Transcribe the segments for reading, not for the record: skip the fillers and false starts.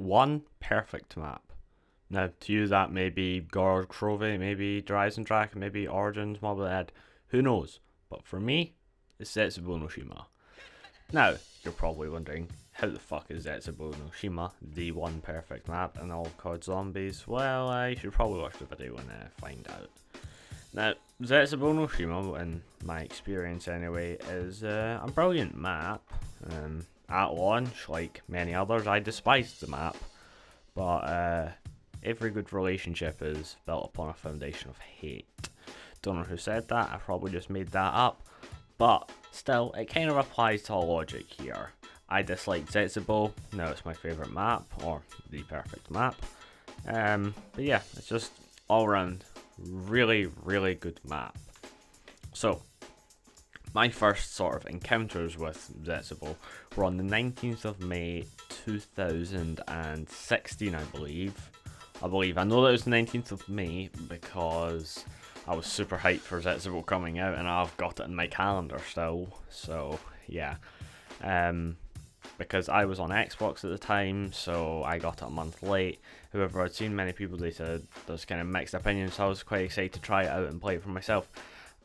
one perfect map. Now, to you that may be Gorg Crove, maybe Dreisendrach, maybe Origins, Mob of the Dead, who knows? But for me, it's Zetsubo no Shima. Now, you're probably wondering, how the fuck is Zetsubo no Shima the one perfect map in all of COD Zombies? Well, you should probably watch the video and find out. Now, Zetsubo no Shima, in my experience anyway, is a brilliant map. At launch, like many others, I despised the map, but every good relationship is built upon a foundation of hate. Don't know who said that, I probably just made that up, but still, it kind of applies to logic here. I disliked Zetsubo, now it's my favourite map, or the perfect map. But yeah, it's just all around really, really good map. So, my first sort of encounters with Zetsubo were on the 19th of May 2016, I believe. I know that it was the 19th of May because I was super hyped for Zetsubo coming out and I've got it in my calendar still. So, yeah. Because I was on Xbox at the time, so I got it a month late. However, I'd seen many people, they said there's kind of mixed opinions, so I was quite excited to try it out and play it for myself.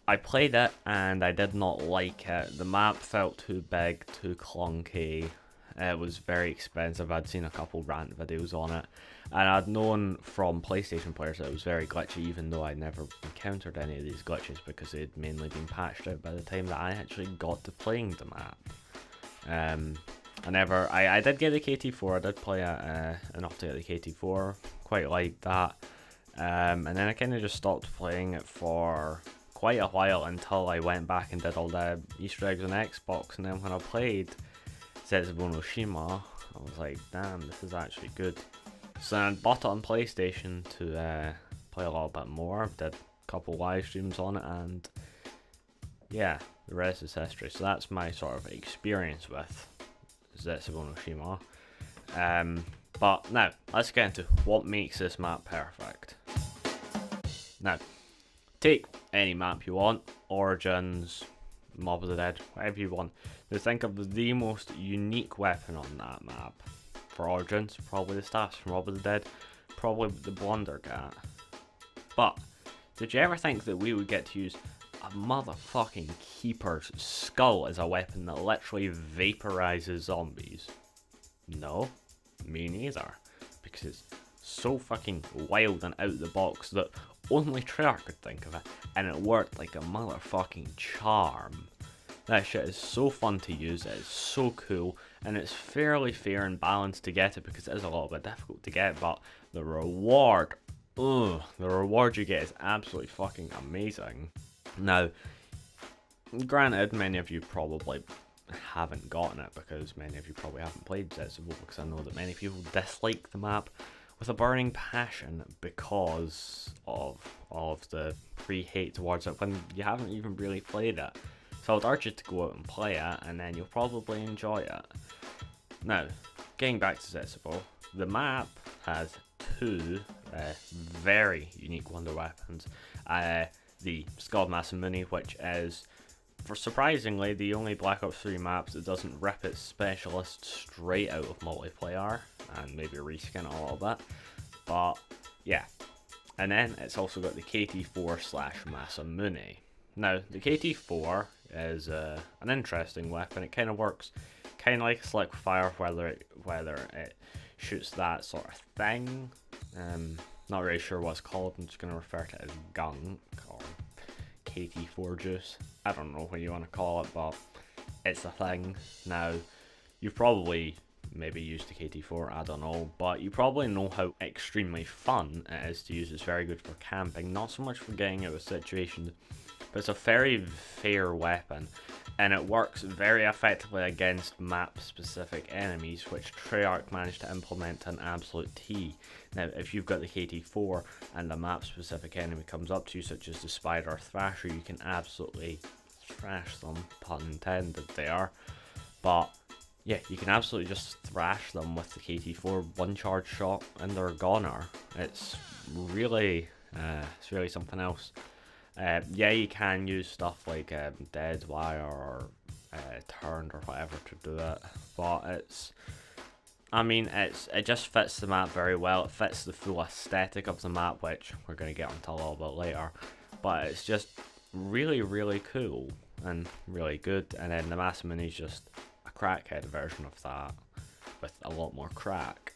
I played it and I did not like it. The map felt too big, too clunky. It was very expensive. I'd seen a couple rant videos on it, and I'd known from PlayStation players that it was very glitchy, even though I'd never encountered any of these glitches because they'd mainly been patched out by the time that I actually got to playing the map. I did get the KT4, I did play it enough to get the KT4, quite liked that. And then I kind of just stopped playing it for quite a while until I went back and did all the Easter eggs on Xbox, and then when I played Zetsubo no Shima, I was like, damn, this is actually good. So then I bought it on PlayStation to play a little bit more, did a couple live streams on it, and yeah, the rest is history. So that's my sort of experience with Zetsubo no Shima. But now, let's get into what makes this map perfect. Now, take any map you want, Origins, Mob of the Dead, whatever you want. Now think of the most unique weapon on that map. For Origins, probably the staffs. For Mob of the Dead, probably the Blundergat. But, did you ever think that we would get to use a motherfucking Keeper's skull as a weapon that literally vaporizes zombies? No, me neither. Because it's so fucking wild and out the box that only Treyarch could think of it, and it worked like a motherfucking charm. That shit is so fun to use, it is so cool, and it's fairly fair and balanced to get it because it is a little bit difficult to get, but the reward, the reward you get is absolutely fucking amazing. Now, granted, many of you probably haven't gotten it because many of you probably haven't played Zetsubo, because I know that many people dislike the map with a burning passion because of the pre-hate towards it when you haven't even really played it. So I'd urge you to go out and play it, and then you'll probably enjoy it. Now, getting back to Zetsubo, the map has two very unique wonder weapons. The Skull Masamune, which is, for surprisingly, the only Black Ops 3 maps that doesn't rip its specialist straight out of multiplayer, and maybe reskin a little bit, but yeah. And then it's also got the KT4/Masamune. Now, the KT4 is an interesting weapon. It kind of works kind of like a slick fire, whether it shoots that sort of thing. Not really sure what it's called. I'm just going to refer to it as gunk or KT4 juice. I don't know what you want to call it, but it's a thing. Now, you've probably maybe used the KT4, I don't know, but you probably know how extremely fun it is to use. It's very good for camping, not so much for getting out of situations, but it's a very fair weapon, and it works very effectively against map-specific enemies, which Treyarch managed to implement to an absolute T. Now, if you've got the KT4 and a map-specific enemy comes up to you, such as the Spider or Thrasher, you can absolutely thrash them, pun intended there. But yeah, you can absolutely just thrash them with the KT4, one charge shot, and they're goner. It's really something else. Yeah, you can use stuff like dead wire or turned or whatever to do it, but I mean, it just fits the map very well. It fits the full aesthetic of the map, which we're going to get onto a little bit later. But it's just really, really cool and really good. And then the Masamune is just a crackhead version of that with a lot more crack.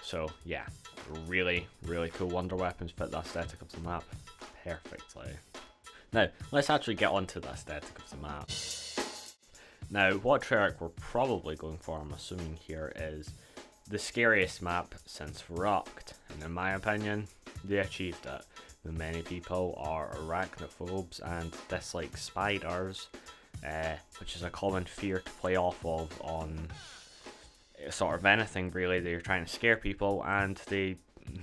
So yeah, really, really cool wonder weapons fit the aesthetic of the map perfectly. Now, let's actually get onto the aesthetic of the map. Now, what Treyarch we're probably going for, I'm assuming here, is the scariest map since Rocked. And in my opinion, they achieved it. Many people are arachnophobes and dislike spiders, which is a common fear to play off of on sort of anything really. They're trying to scare people, and they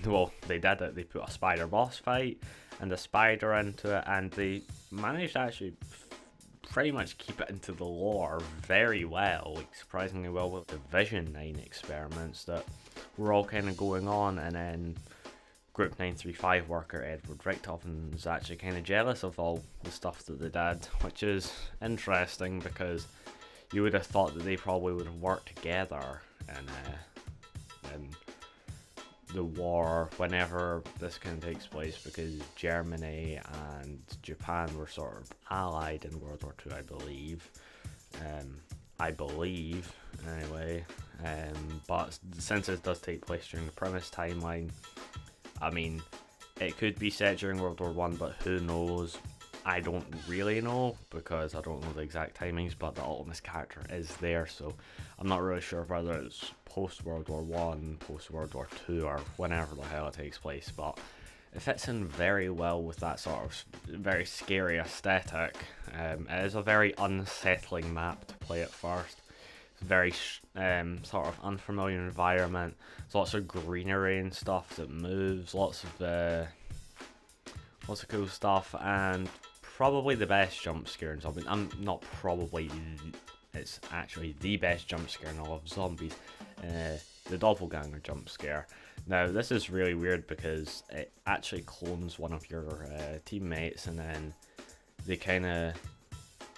did it. They put a spider boss fight and a spider into it, and they managed to actually pretty much keep it into the lore very well, like surprisingly well, with the Vision 9 experiments that were all kind of going on. And then Group 935 worker Edward Richtofen was actually kind of jealous of all the stuff that they did, which is interesting because you would have thought that they probably would have worked together in the war whenever this kind of takes place, because Germany and Japan were sort of allied in World War II, I believe. Anyway, but since it does take place during the premise timeline, I mean, it could be set during World War One, but who knows? I don't really know because I don't know the exact timings, but the Ultimus character is there, so I'm not really sure whether it's post World War One, post World War Two, or whenever the hell it takes place. But it fits in very well with that sort of very scary aesthetic. It is a very unsettling map to play at first. It's a very sort of unfamiliar environment. There's lots of greenery and stuff that moves, lots of cool stuff, and probably the best jump scare in zombies. I'm not probably, it's actually the best jump scare in all of zombies. The doppelganger jump scare. Now this is really weird because it actually clones one of your teammates, and then it kind of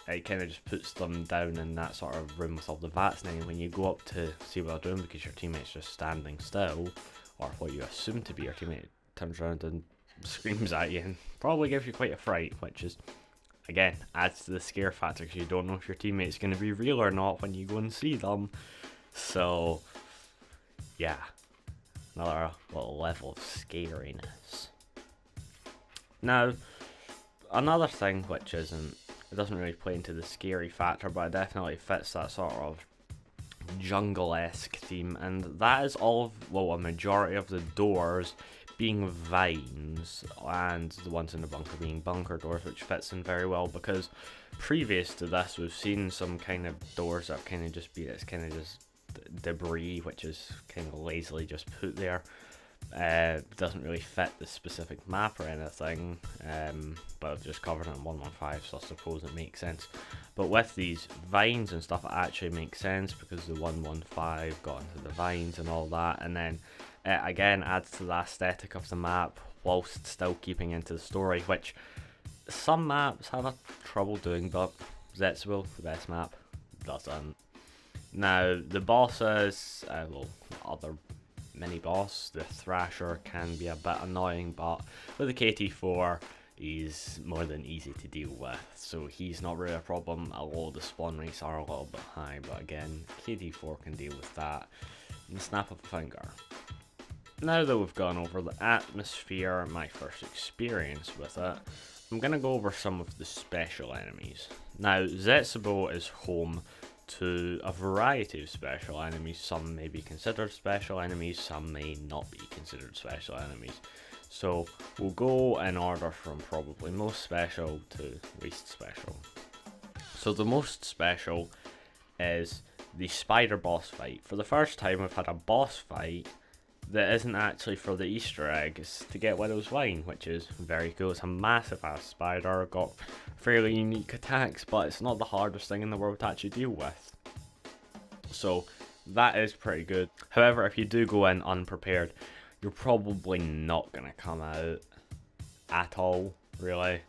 just puts them down in that sort of room with all the vats. And then when you go up to see what they're doing, because your teammate's just standing still, or what you assume to be your teammate, turns around and screams at you and probably gives you quite a fright, which is, again, adds to the scare factor because you don't know if your teammate's going to be real or not when you go and see them. So yeah, another little level of scariness. Now, another thing which it doesn't really play into the scary factor, but it definitely fits that sort of jungle-esque theme, and that is a majority of the doors being vines and the ones in the bunker being bunker doors, which fits in very well because previous to this we've seen some kind of doors that kind of just debris, which is kind of lazily just put there. Doesn't really fit the specific map or anything, but I've just covered it in 115, so I suppose it makes sense. But with these vines and stuff, it actually makes sense because the 115 got into the vines and all that, and then it again adds to the aesthetic of the map whilst still keeping into the story, which some maps have a trouble doing, but Zetsubo, the best map, doesn't. Now the bosses, other mini boss, the Thrasher, can be a bit annoying, but with the KT4 he's more than easy to deal with, so he's not really a problem. Although the spawn rates are a little bit high, but again, KT4 can deal with that in the snap of a finger. Now that we've gone over the atmosphere, my first experience with it, I'm going to go over some of the special enemies. Now, Zetsubo is home to a variety of special enemies. Some may be considered special enemies, some may not be considered special enemies. So we'll go in order from probably most special to least special. So the most special is the spider boss fight. For the first time we've had a boss fight that isn't actually for the Easter egg, it's to get Widow's Wine, which is very cool. It's a massive ass spider, got fairly unique attacks, but it's not the hardest thing in the world to actually deal with. So that is pretty good. However, if you do go in unprepared, you're probably not going to come out at all, really.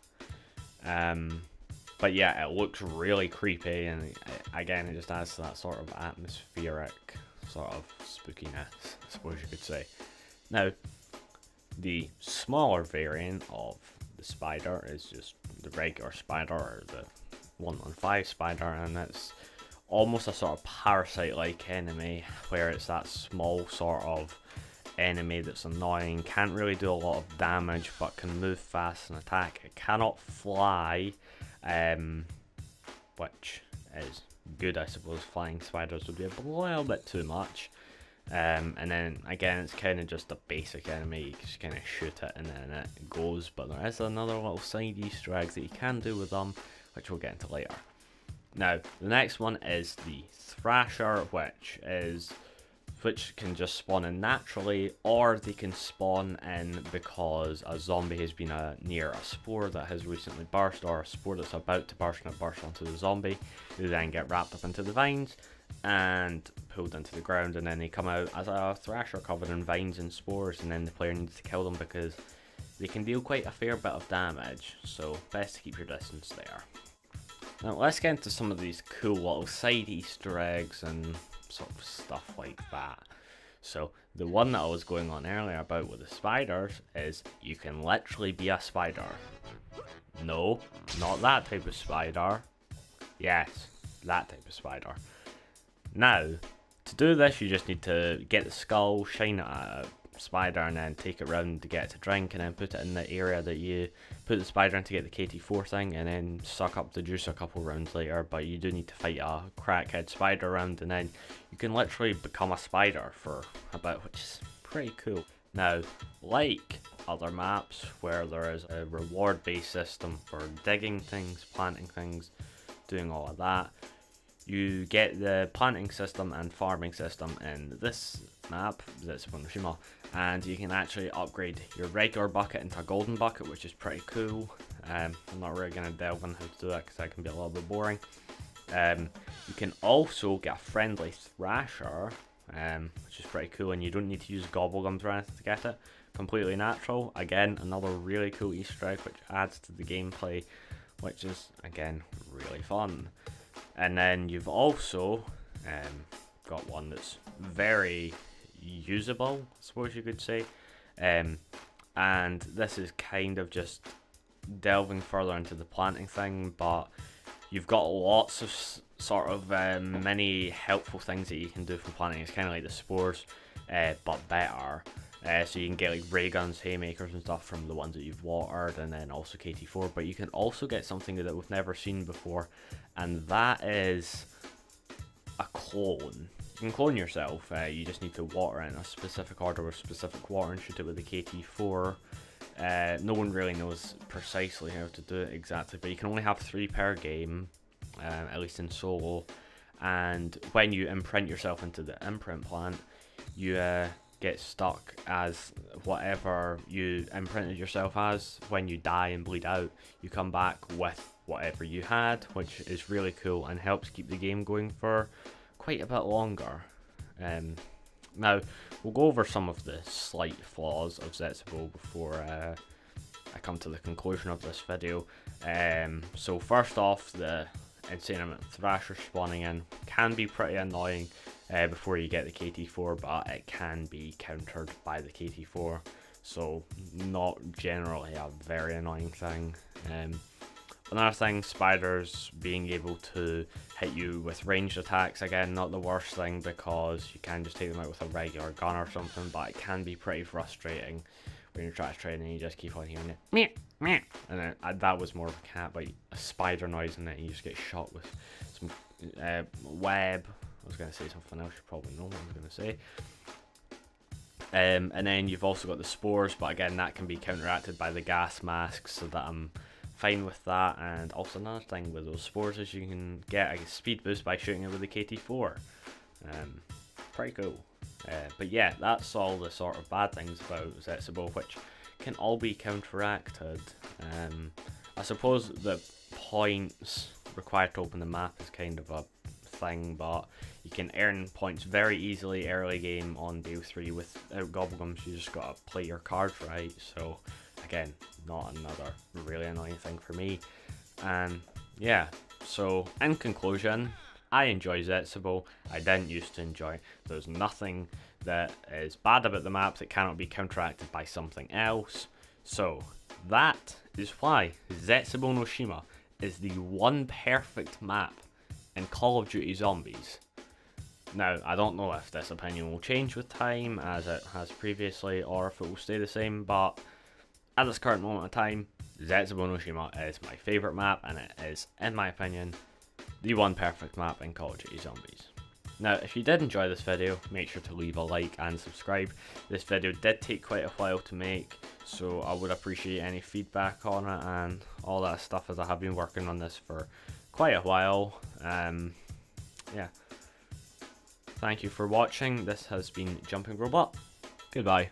But yeah, it looks really creepy, and again, it just adds to that sort of atmospheric sort of spookiness, I suppose you could say. Now, the smaller variant of the spider is just the regular spider, or the 115 spider, and it's almost a sort of parasite-like enemy, where it's that small sort of enemy that's annoying, can't really do a lot of damage, but can move fast and attack. It cannot fly, which is good, I suppose. Flying spiders would be a little bit too much. And then again, it's kind of just a basic enemy. You just kind of shoot it and then it goes, but there is another little side Easter eggs that you can do with them, which we'll get into later. Now, the next one is the Thrasher, which can just spawn in naturally, or they can spawn in because a zombie has been near a spore that has recently burst, or a spore that's about to burst and it bursts onto the zombie, who then get wrapped up into the vines and pulled into the ground, and then they come out as a Thrasher covered in vines and spores, and then the player needs to kill them because they can deal quite a fair bit of damage, so best to keep your distance there. Now let's get into some of these cool little side Easter eggs and sort of stuff like that. So the one that I was going on earlier about with the spiders is you can literally be a spider. No, not that type of spider. Yes, that type of spider. Now, to do this, you just need to get the skull, shine it at a spider, and then take it round to get it to drink, and then put it in the area that you put the spider in to get the KT4 thing, and then suck up the juice a couple rounds later. But you do need to fight a crackhead spider round, and then you can literally become a spider for a bit, which is pretty cool. Now, like other maps where there is a reward based system for digging things, planting things, doing all of that, you get the planting system and farming system in this map, that's Tsushima, and you can actually upgrade your regular bucket into a golden bucket, which is pretty cool. I'm not really going to delve on how to do that because that can be a little bit boring. You can also get a friendly Thrasher, which is pretty cool, and you don't need to use gobblegums or anything to get it. Completely natural. Again, another really cool Easter egg which adds to the gameplay, which is, again, really fun. And then you've also got one that's very usable, I suppose you could say. And this is kind of just delving further into the planting thing, but you've got lots of sort of many helpful things that you can do from planting. It's kind of like the spores, but better. So you can get like ray guns, haymakers and stuff from the ones that you've watered, and then also KT4, but you can also get something that we've never seen before, and that is a clone. You can clone yourself. You just need to water it in a specific order with specific water and shoot it with the KT4. No one really knows precisely how to do it exactly, but you can only have 3 per game, at least in solo, and when you imprint yourself into the imprint plant, you get stuck as whatever you imprinted yourself as. When you die and bleed out, you come back with whatever you had, which is really cool and helps keep the game going for quite a bit longer. Now, we'll go over some of the slight flaws of Zetsubo before I come to the conclusion of this video. So first off, the insane amount of Thrasher spawning in can be pretty annoying before you get the KT4, but it can be countered by the KT4, so not generally a very annoying thing. Another thing, spiders being able to hit you with ranged attacks, again, not the worst thing because you can just take them out with a regular gun or something, but it can be pretty frustrating when you're trying to train and you just keep on hearing it, meh, meh. And then that was more of a cat, but a spider noise, and then you just get shot with some web. I was going to say something else, you probably know what I was going to say. And then you've also got the spores, but again, that can be counteracted by the gas masks, so that I'm fine with that. And also another thing with those spores is you can get a speed boost by shooting it with the KT4. Pretty cool. But yeah, that's all the sort of bad things about Zetsubo, which can all be counteracted. I suppose the points required to open the map is kind of a thing, but you can earn points very easily early game on BO3 without gobblegums. You just gotta play your cards right. So again, not another really annoying thing for me. And yeah, so in conclusion, I enjoy Zetsubo. I didn't used to enjoy. There's nothing that is bad about the map that cannot be counteracted by something else. So that is why Zetsubo no Shima is the one perfect map in Call of Duty Zombies. Now, I don't know if this opinion will change with time, as it has previously, or if it will stay the same, but at this current moment of time, Zetsubo no Shima is my favourite map, and it is, in my opinion, the one perfect map in Call of Duty Zombies. Now, if you did enjoy this video, make sure to leave a like and subscribe. This video did take quite a while to make, so I would appreciate any feedback on it and all that stuff, as I have been working on this for quite a while. Yeah. Thank you for watching. This has been Jumping Robot. Goodbye.